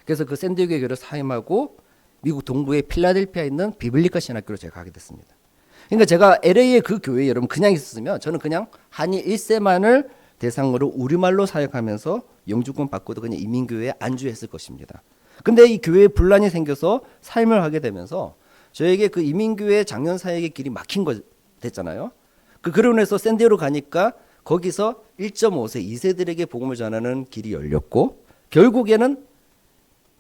그래서 그 샌디에고 교회를 사임하고 미국 동부의 필라델피아에 있는 비블리카 신학교로 제가 가게 됐습니다. 그러니까 제가 LA의 그 교회에 여러분 그냥 있었으면 저는 그냥 한인 1세만을 대상으로 우리말로 사역하면서 영주권 받고도 그냥 이민교회에 안주했을 것입니다. 근데 이 교회에 분란이 생겨서 사임을 하게 되면서 저에게 그 이민교회 작년 사역의 길이 막힌 거 됐잖아요. 그러고 나서 샌디에고로 가니까 거기서 1.5세 2세들에게 복음을 전하는 길이 열렸고 결국에는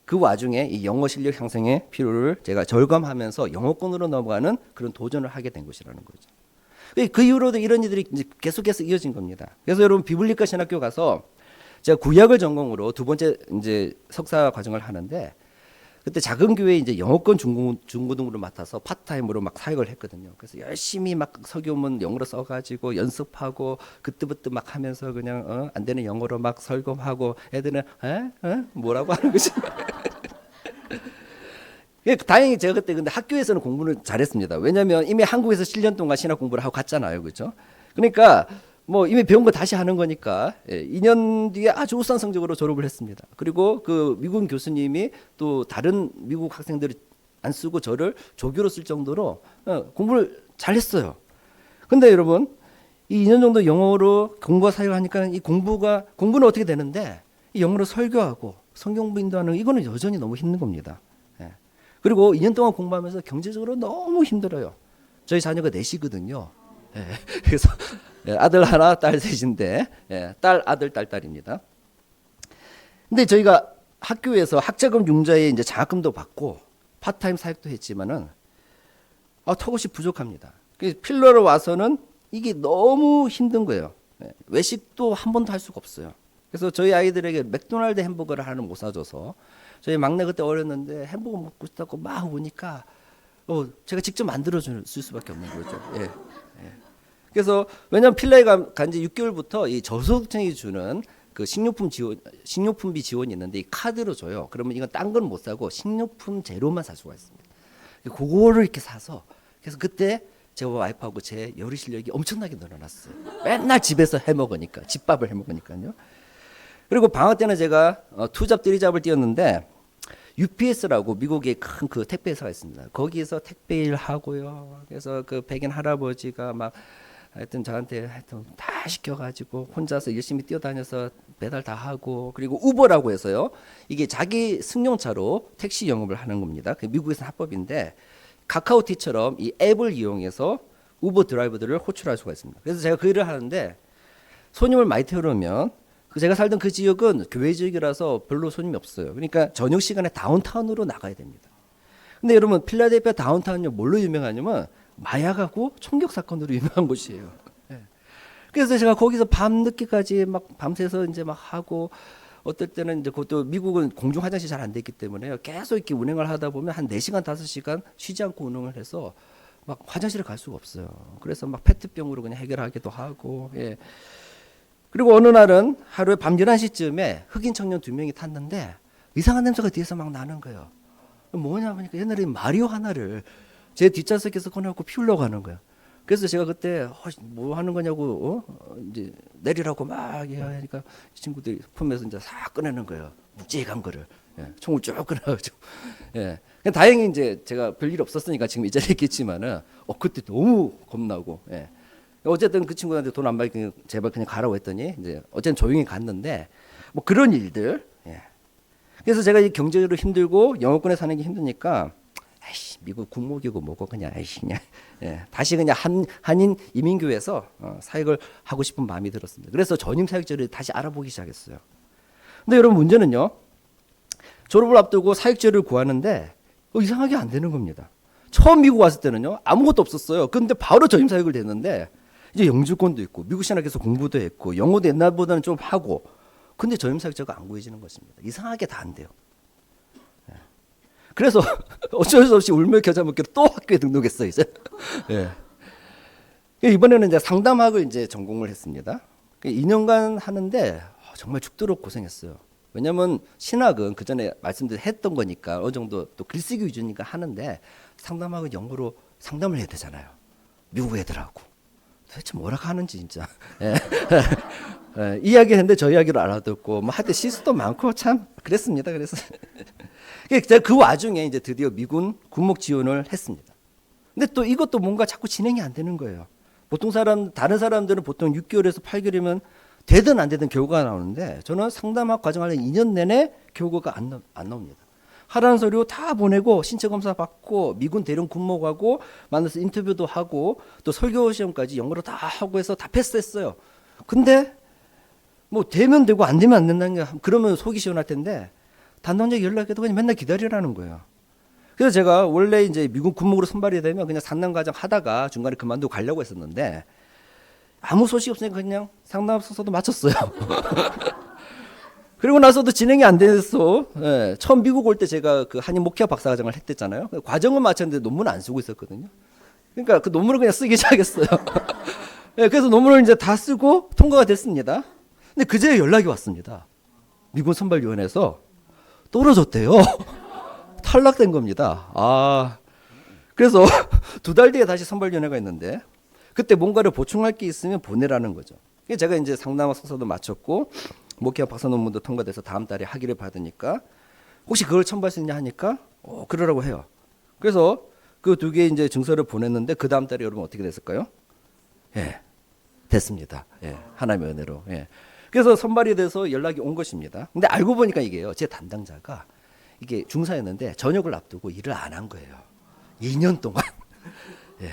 그 와중에 이 영어 실력 향상의 필요를 제가 절감하면서 영어권으로 넘어가는 그런 도전을 하게 된 것이라는 거죠. 그 이후로도 이런 일들이 이제 계속해서 이어진 겁니다. 그래서 여러분 비블리카 신학교 가서 제가 구약을 전공으로 두 번째 이제 석사 과정을 하는데 그때 작은 교회에 이제 영어권 중고등부를 맡아서 파트타임으로 막 사역을 했거든요. 그래서 열심히 막 설교문 영어로 써가지고 연습하고 그때부터 막 하면서 그냥 안 되는 영어로 막 설교하고 애들은 뭐라고 하는 거지? 다행히 제가 그때 근데 학교에서는 공부를 잘했습니다. 왜냐하면 이미 한국에서 7년 동안 신학 공부를 하고 갔잖아요, 그렇죠? 그러니까 뭐 이미 배운 거 다시 하는 거니까 2년 뒤에 아주 우수한 성적으로 졸업을 했습니다. 그리고 그 미국 교수님이 또 다른 미국 학생들을 안 쓰고 저를 조교로 쓸 정도로 공부를 잘했어요. 근데 여러분 이 2년 정도 영어로 공부와 사역을 하니까 이 공부는 어떻게 되는데 이 영어로 설교하고 성경부 인도하는 이거는 여전히 너무 힘든 겁니다. 그리고 2년 동안 공부하면서 경제적으로 너무 힘들어요. 저희 자녀가 넷이거든요. 그래서 아들 하나, 딸 셋인데 딸, 아들, 딸입니다. 근데 저희가 학교에서 학자금 융자에 이제 장학금도 받고 파트타임 사역도 했지만은 턱없이 부족합니다. 필러로 와서는 이게 너무 힘든 거예요. 외식도 한 번도 할 수가 없어요. 그래서 저희 아이들에게 맥도날드 햄버거를 하나는 못 사줘서 저희 막내 그때 어렸는데 햄버거 먹고 싶다고 막 오니까 제가 직접 만들어 줄 수밖에 없는 거죠. 그래서 왜냐하면 필라에 간지 6개월부터 이 저소득층이 주는 그 식료품비 지원이 있는데 이 카드로 줘요. 그러면 이건 딴 건 못 사고 식료품 재료만 살 수가 있습니다. 그거를 이렇게 사서 그래서 그때 제가 와이프하고 제 요리 실력이 엄청나게 늘어났어요. 맨날 집에서 해 먹으니까 집밥을 해 먹으니까요. 그리고 방학 때는 제가 투잡, 쓰리잡을 뛰었는데 UPS라고 미국의 큰 그 택배 회사가 있습니다. 거기에서 택배 일 하고요. 그래서 그 백인 할아버지가 막 하여튼 저한테 하여튼 다 시켜가지고 혼자서 열심히 뛰어다녀서 배달 다 하고 그리고 우버라고 해서요. 이게 자기 승용차로 택시 영업을 하는 겁니다. 그 미국에서는 합법인데 카카오티처럼 이 앱을 이용해서 우버 드라이버들을 호출할 수가 있습니다. 그래서 제가 그 일을 하는데 손님을 많이 태우려면 제가 살던 그 지역은 교회 지역이라서 별로 손님이 없어요. 그러니까 저녁 시간에 다운타운으로 나가야 됩니다. 근데 여러분 필라델피아 다운타운이 뭘로 유명하냐면 마약하고 총격 사건으로 유명한 곳이에요. 그래서 제가 거기서 밤 늦게까지 막 밤새서 이제 막 하고 어떨 때는 이제 그것도 미국은 공중 화장실 잘 안 돼 있기 때문에 계속 이렇게 운행을 하다 보면 한 4시간 5시간 쉬지 않고 운행을 해서 막 화장실을 갈 수가 없어요. 그래서 막 페트병으로 그냥 해결하기도 하고 그리고 어느 날은 하루에 밤 11시쯤에 흑인 청년 2명이 탔는데 이상한 냄새가 뒤에서 막 나는 거예요. 뭐냐 보니까 옛날에 마리오하나를 제 뒷좌석에서 꺼내갖고 피우려고 하는 거예요. 그래서 제가 그때 뭐 하는 거냐고 이제 내리라고 막 하니까 이 친구들이 품에서 이제 싹 꺼내는 거예요. 묵직한 거를 총을 쭉 꺼내가지고 다행히 이제 제가 별일 없었으니까 지금 이 자리에 있겠지만은 그때 너무 겁나고 어쨌든 그 친구한테 돈 안 받으니까 제발 그냥 가라고 했더니 이제 어쨌든 조용히 갔는데 뭐 그런 일들. 그래서 제가 이 경제적으로 힘들고 영어권에 사는 게 힘드니까 아이씨 미국 국목이고 뭐고 그냥 아이씨 그냥 다시 그냥 한인 이민교회에서 사역을 하고 싶은 마음이 들었습니다. 그래서 전임 사역자를 다시 알아보기 시작했어요. 근데 여러분 문제는요. 졸업을 앞두고 사역자를 구하는데 이상하게 안 되는 겁니다. 처음 미국 왔을 때는요 아무것도 없었어요. 근데 바로 전임 사역을 됐는데 이제 영주권도 있고 미국 신학에서 공부도 했고 영어도 옛날보다는 좀 하고 근데 전임 사역자가 안 구해지는 것입니다. 이상하게 다 안 돼요. 그래서 어쩔 수 없이 울며 겨자 먹기로 또 학교에 등록했어요. 이제 이번에는 이제 상담학을 이제 전공을 했습니다. 2년간 하는데 정말 죽도록 고생했어요. 왜냐하면 신학은 그 전에 말씀드렸던 거니까 어느 정도 또 글쓰기 위주니까 하는데 상담학은 영어로 상담을 해야 되잖아요. 미국 애들하고 도대체 뭐라 하는지 진짜 이야기했는데 저 이야기를 알아듣고 뭐 하여튼 실수도 많고 참 그랬습니다. 그래서 제가 그 와중에 이제 드디어 미군 군목 지원을 했습니다. 근데 또 이것도 뭔가 자꾸 진행이 안 되는 거예요. 보통 다른 사람들은 보통 6개월에서 8개월이면 되든 안 되든 결과가 나오는데 저는 상담학 과정을 2년 내내 결과가 안 나옵니다. 하라는 서류 다 보내고 신체 검사 받고 미군 대령 군목하고 만나서 인터뷰도 하고 또 설교 시험까지 영어로 다 하고 해서 다 패스했어요. 근데 뭐 되면 되고 안 되면 안 된다는 게 그러면 속이 시원할 텐데 단도직입 연락해도 그냥 맨날 기다리라는 거예요. 그래서 제가 원래 이제 미군 군목으로 선발이 되면 그냥 상담 과정 하다가 중간에 그만두고 가려고 했었는데 아무 소식 없으니까 그냥 상담소서도 마쳤어요. 그리고 나서도 진행이 안 돼서 처음 미국 올 때 제가 그 한인 목회학 박사과정을 했댔잖아요. 과정은 마쳤는데 논문 안 쓰고 있었거든요. 그러니까 그 논문을 그냥 쓰기 시작했어요. 그래서 논문을 이제 다 쓰고 통과가 됐습니다. 근데 그제 연락이 왔습니다. 미군 선발위원회에서 떨어졌대요. 탈락된 겁니다. 그래서 2달 뒤에 다시 선발위원회가 있는데 그때 뭔가를 보충할 게 있으면 보내라는 거죠. 제가 이제 상담학 석사도 마쳤고 목회학 박사 논문도 통과돼서 다음 달에 학위를 받으니까 혹시 그걸 첨부할 수 있냐 하니까 그러라고 해요. 그래서 그 두 개 이제 증서를 보냈는데 그 다음 달에 여러분 어떻게 됐을까요? 예, 됐습니다. 예, 하나님의 은혜로. 예. 그래서 선발이 돼서 연락이 온 것입니다. 근데 알고 보니까 이게요, 제 담당자가 이게 중사였는데 전역을 앞두고 일을 안 한 거예요. 2년 동안. 예.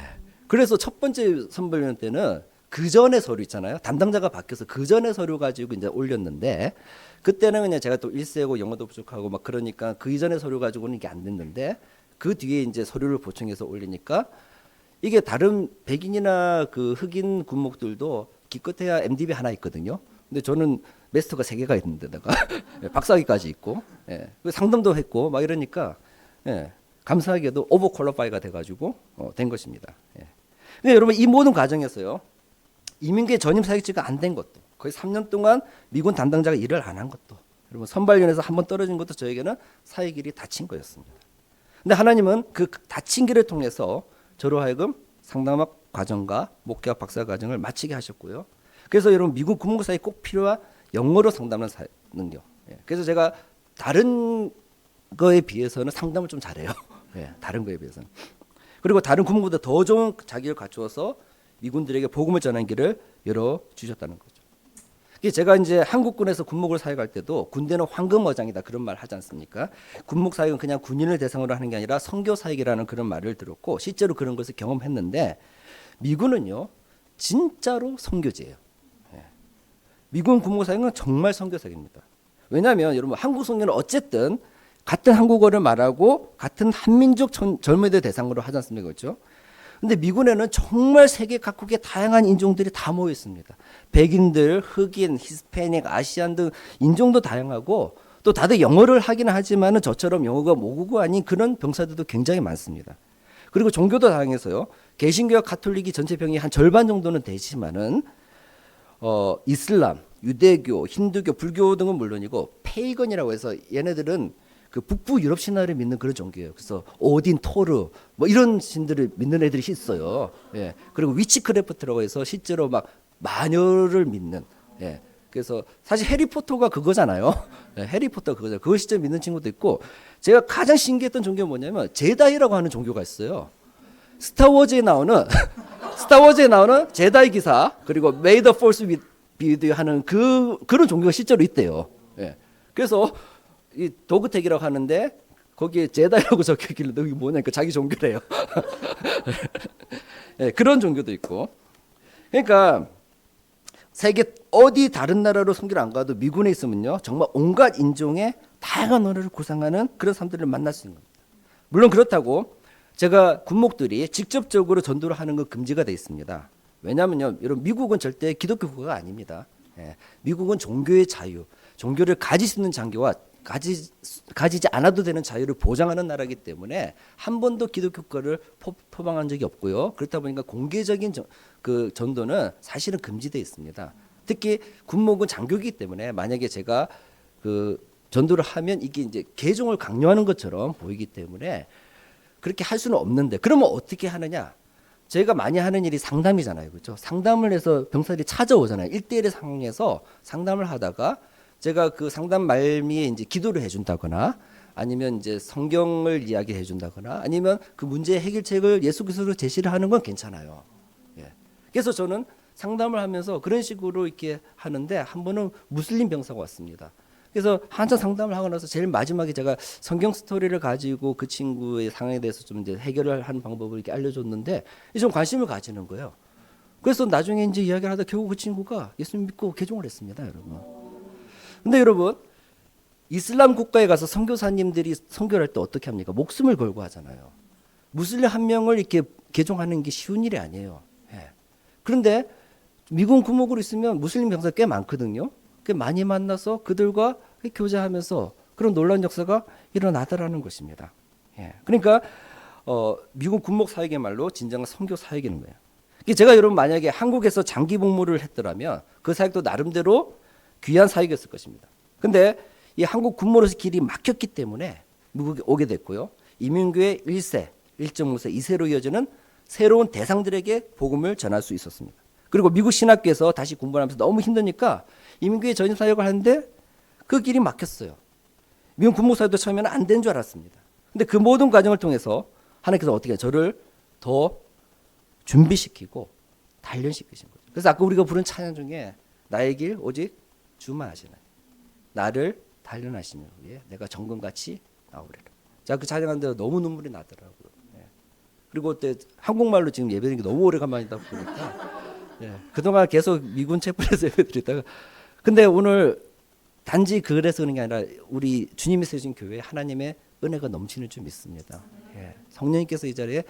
그래서 첫 번째 선발위원 때는 그 전에 서류 있잖아요. 담당자가 바뀌어서 그 전에 서류 가지고 이제 올렸는데 그때는 그냥 제가 또 1세고 영어도 부족하고 막 그러니까 그 이전에 서류 가지고는 이게 안 됐는데 그 뒤에 이제 서류를 보충해서 올리니까 이게 다른 백인이나 그 흑인 군목들도 기껏해야 MDB 하나 있거든요. 근데 저는 마스터가 3개가 있는데다가 박사학위까지 있고 예. 상담도 했고 막 이러니까 예. 감사하게도 오버퀄리파이가 돼가지고 된 것입니다. 예. 근데 여러분 이 모든 과정에서요. 이민계 전임 사역지가 안 된 것도 거의 3년 동안 미군 담당자가 일을 안 한 것도 여러분 선발위원회에서 한번 떨어진 것도 저에게는 사회 길이 닫힌 거였습니다. 근데 하나님은 그 닫힌 길을 통해서 저로 하여금 상담학 과정과 목회학 박사 과정을 마치게 하셨고요. 그래서 여러분 미국 군목사에 꼭 필요한 영어로 상담하는 능력. 예. 그래서 제가 다른 거에 비해서는 상담을 좀 잘해요. 예. 다른 거에 비해서는. 그리고 다른 군목보다 더 좋은 자기를 갖추어서 미군들에게 복음을 전하는 길을 열어 주셨다는 거죠. 제가 이제 한국군에서 군목을 사역할 때도 군대는 황금어장이다 그런 말 하지 않습니까? 군목 사역은 그냥 군인을 대상으로 하는 게 아니라 선교 사역이라는 그런 말을 들었고 실제로 그런 것을 경험했는데 미군은요 진짜로 선교지예요. 미군 군목 사역은 정말 선교 사역입니다. 왜냐하면 여러분 한국 선교는 어쨌든 같은 한국어를 말하고 같은 한민족 젊은이들 대상으로 하지 않습니까? 그렇죠? 근데 미군에는 정말 세계 각국의 다양한 인종들이 다 모여 있습니다. 백인들, 흑인, 히스패닉, 아시안 등 인종도 다양하고 또 다들 영어를 하긴 하지만은 저처럼 영어가 모국어 아닌 그런 병사들도 굉장히 많습니다. 그리고 종교도 다양해서요. 개신교와 가톨릭이 전체 병이 한 절반 정도는 되지만은 이슬람, 유대교, 힌두교, 불교 등은 물론이고 페이건이라고 해서 얘네들은 그 북부 유럽 신화를 믿는 그런 종교예요. 그래서 오딘, 토르 뭐 이런 신들을 믿는 애들이 있어요. 예. 그리고 위치크래프트라고 해서 실제로 막 마녀를 믿는. 예. 그래서 사실 해리포터가 그거잖아요. 예. 해리포터가 그거잖아요. 그걸 실제 믿는 친구도 있고 제가 가장 신기했던 종교가 뭐냐면 제다이라고 하는 종교가 있어요. 스타워즈에 나오는 제다이 기사 그리고 May the Force be with you 하는 그런 종교가 실제로 있대요. 예. 그래서 이 도그택이라고 하는데 거기에 제다이라고 적혀있길래 너 이게 뭐냐니까 자기 종교래요. 네, 그런 종교도 있고. 그러니까 세계 어디 다른 나라로 선교를 안 가도 미군에 있으면요 정말 온갖 인종의 다양한 언어를 구상하는 그런 사람들을 만날 수 있는 겁니다. 물론 그렇다고 제가 군목들이 직접적으로 전도를 하는 건 금지가 돼 있습니다. 왜냐하면요 여러분 미국은 절대 기독교 국가가 아닙니다. 예, 미국은 종교의 자유, 종교를 가질 수 있는 장교와 가지지 않아도 되는 자유를 보장하는 나라이기 때문에 한 번도 기독교 국가를 포방한 적이 없고요. 그렇다 보니까 공개적인 그 전도는 사실은 금지되어 있습니다. 특히 군목은 장교이기 때문에 만약에 제가 그 전도를 하면 이게 이제 개종을 강요하는 것처럼 보이기 때문에 그렇게 할 수는 없는데 그러면 어떻게 하느냐? 제가 많이 하는 일이 상담이잖아요. 그렇죠? 상담을 해서 병사들이 찾아오잖아요. 1대1의 상황에서 상담을 하다가 제가 그 상담 말미에 이제 기도를 해준다거나 아니면 이제 성경을 이야기해 준다거나 아니면 그 문제의 해결책을 예수 그리스도로 제시를 하는 건 괜찮아요. 예. 그래서 저는 상담을 하면서 그런 식으로 이렇게 하는데 한 번은 무슬림 병사가 왔습니다. 그래서 한참 상담을 하고 나서 제일 마지막에 제가 성경 스토리를 가지고 그 친구의 상황에 대해서 좀 이제 해결을 하는 방법을 이렇게 알려줬는데 좀 관심을 가지는 거예요. 그래서 나중에 이제 이야기를 하다 결국 그 친구가 예수 믿고 개종을 했습니다, 여러분. 근데 여러분 이슬람 국가에 가서 선교사님들이 선교를 할 때 어떻게 합니까? 목숨을 걸고 하잖아요. 무슬림 한 명을 이렇게 개종하는 게 쉬운 일이 아니에요. 예. 그런데 미군 군목으로 있으면 무슬림 병사가 꽤 많거든요. 꽤 많이 만나서 그들과 교제하면서 그런 놀라운 역사가 일어나더라는 것입니다. 예. 그러니까 미군 군목 사역의 말로 진정한 선교 사역이는 거예요. 제가 여러분 만약에 한국에서 장기 복무를 했더라면 그 사역도 나름대로 귀한 사역이었을 것입니다. 근데 이 한국 군무로서 길이 막혔기 때문에 미국에 오게 됐고요. 이민교회 1세, 1.5세, 2세로 이어지는 새로운 대상들에게 복음을 전할 수 있었습니다. 그리고 미국 신학교에서 다시 공부하면서 너무 힘드니까 이민교회 전임 사역을 하는데 그 길이 막혔어요. 미국 군목사도 처음에는 안 된 줄 알았습니다. 근데 그 모든 과정을 통해서 하나님께서 어떻게 저를 더 준비시키고 단련시키신 거죠. 그래서 아까 우리가 부른 찬양 중에 나의 길 오직 주만 아시나요. 나를 단련하시는 후에 내가 정금같이 나오리라. 제가 그 찬양하는데 너무 눈물이 나더라고요. 예. 그리고 그때 한국말로 지금 예배드리는 게 너무 오래간만이다 보니까 예. 그동안 계속 미군 채플에서 예배드리다가 근데 오늘 단지 그래서 그런 게 아니라 우리 주님이 세우신 교회에 하나님의 은혜가 넘치는 줄 믿습니다. 예. 성령님께서 이 자리에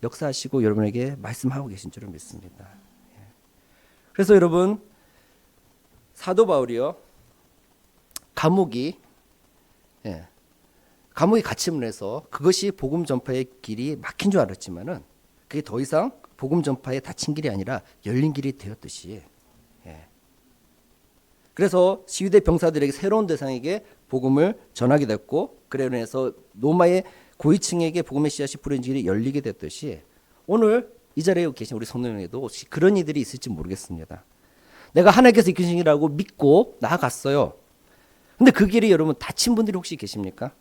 역사하시고 여러분에게 말씀하고 계신 줄을 믿습니다. 예. 그래서 여러분 사도 바울이요 감옥이 갇힘을 해서 그것이 복음 전파의 길이 막힌 줄 알았지만은 그게 더 이상 복음 전파에 닫힌 길이 아니라 열린 길이 되었듯이 그래서 시위대 병사들에게 새로운 대상에게 복음을 전하게 됐고 그래 인해서 로마의 고위층에게 복음의 씨앗이 뿌려진 길이 열리게 됐듯이 오늘 이 자리에 계신 우리 성도님에게도 혹시 그런 이들이 있을지 모르겠습니다. 내가 하나님께서 이끄신 길이라고 믿고 나아갔어요. 근데 그 길이 여러분 다친 분들이 혹시 계십니까?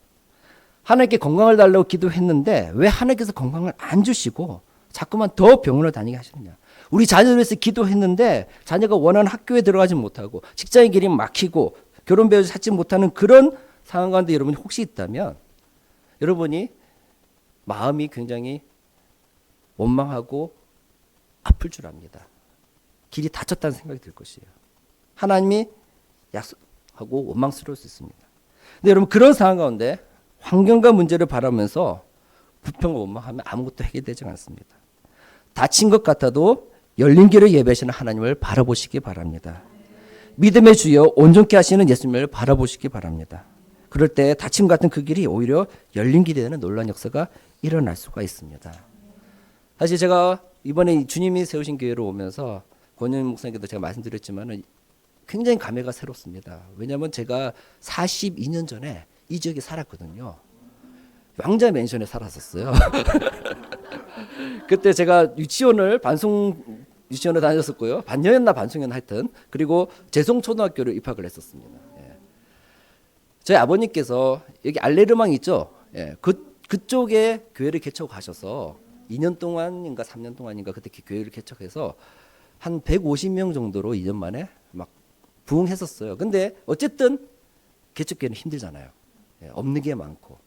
하나님께 건강을 달라고 기도했는데 왜 하나님께서 건강을 안 주시고 자꾸만 더 병원을 다니게 하시느냐. 우리 자녀를 위해서 기도했는데 자녀가 원하는 학교에 들어가지 못하고 직장의 길이 막히고 결혼 배우자 찾지 못하는 그런 상황 가운데 여러분이 혹시 있다면 여러분이 마음이 굉장히 원망하고 아플 줄 압니다. 길이 닫혔다는 생각이 들 것이에요. 하나님이 약속하고 원망스러울 수 있습니다. 근데 여러분 그런 상황 가운데 환경과 문제를 바라면서 불평과 원망하면 아무것도 해결되지 않습니다. 닫힌 것 같아도 열린 길을 예배하시는 하나님을 바라보시기 바랍니다. 믿음의 주여 온전케 하시는 예수님을 바라보시기 바랍니다. 그럴 때 닫힘 같은 그 길이 오히려 열린 길이 되는 놀라운 역사가 일어날 수가 있습니다. 사실 제가 이번에 주님이 세우신 교회로 오면서 권영 목사님께도 제가 말씀드렸지만 굉장히 감회가 새롭습니다. 왜냐하면 제가 42년 전에 이 지역에 살았거든요. 왕자 맨션에 살았었어요. 그때 제가 유치원을 다녔었고요. 반년이나 반송이나 하여튼 그리고 재송초등학교를 입학을 했었습니다. 예. 저희 아버님께서 여기 알레르망 있죠. 예. 그쪽에 교회를 개척하셔서 2년 동안인가 3년 동안인가 그때 교회를 개척해서 한 150명 정도로 2년 만에 막 부흥했었어요. 근데 어쨌든 개척교회는 힘들잖아요. 예. 없는 게 많고.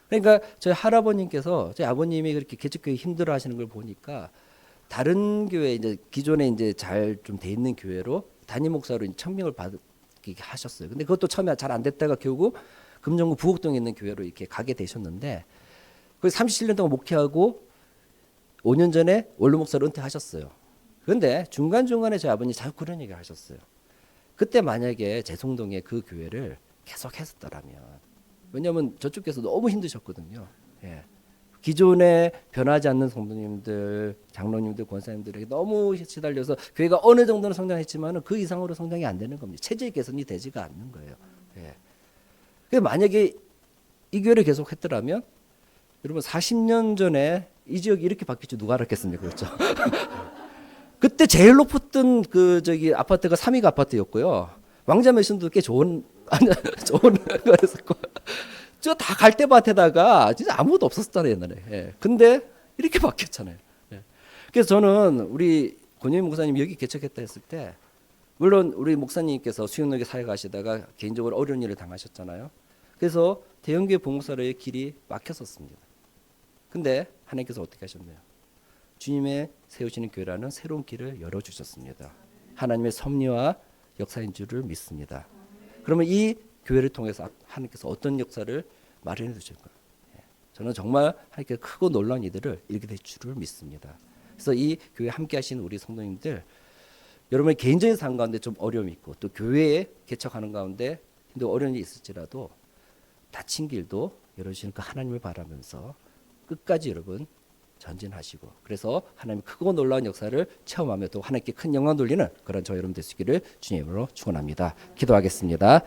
그러니까 저희 할아버님께서 저희 아버님이 그렇게 개척교회 힘들어하시는 걸 보니까 다른 교회 이제 기존에 이제 잘 좀 돼 있는 교회로 담임 목사로 천명을 받게 하셨어요. 근데 그것도 처음에 잘 안 됐다가 결국 금정구 부곡동에 있는 교회로 이렇게 가게 되셨는데 그 37년 동안 목회하고 5년 전에 원로 목사로 은퇴하셨어요. 그런데 중간중간에 저희 아버님이 자꾸 그런 얘기를 하셨어요. 그때 만약에 재송동에 그 교회를 계속 했었더라면 왜냐하면 저쪽에서 너무 힘드셨거든요. 예. 기존에 변하지 않는 성도님들, 장로님들, 권사님들에게 너무 시달려서 교회가 어느 정도는 성장했지만 그 이상으로 성장이 안 되는 겁니다. 체질 개선이 되지가 않는 거예요. 예. 그래서 만약에 이 교회를 계속 했더라면 여러분 40년 전에 이 지역이 이렇게 바뀔 줄 누가 알았겠습니까? 그렇죠? 그때 제일 높았던 그 아파트가 3위가 아파트였고요. 왕자 매션도 꽤 좋은 거였었고. 저 다 갈대밭에다가 진짜 아무것도 없었잖아요 옛날에. 예. 근데 이렇게 바뀌었잖아요. 예. 그래서 저는 우리 권영민 목사님 여기 개척했다 했을 때 물론 우리 목사님께서 수영역에 사역하시다가 개인적으로 어려운 일을 당하셨잖아요. 그래서 대형교회 봉사로의 길이 막혔었습니다. 근데 하나님께서 어떻게 하셨나요? 주님의 세우시는 교회라는 새로운 길을 열어주셨습니다. 하나님의 섭리와 역사인 줄을 믿습니다. 그러면 이 교회를 통해서 하나님께서 어떤 역사를 마련해 주실까요? 저는 정말 하나님께서 크고 놀라운 일들을 이루게 될 줄을 믿습니다. 그래서 이 교회 함께 하시는 우리 성도님들 여러분의 개인적인 삶 가운데 좀 어려움이 있고 또 교회에 개척하는 가운데 힘들고 어려운 일이 있을지라도 닫힌 길도 열어주시는 그 하나님을 바라면서 끝까지 여러분 전진하시고 그래서 하나님의 크고 놀라운 역사를 체험하며 또 하나님께 큰 영광 돌리는 그런 저 여러분 되시기를 주님으로 축원합니다. 기도하겠습니다.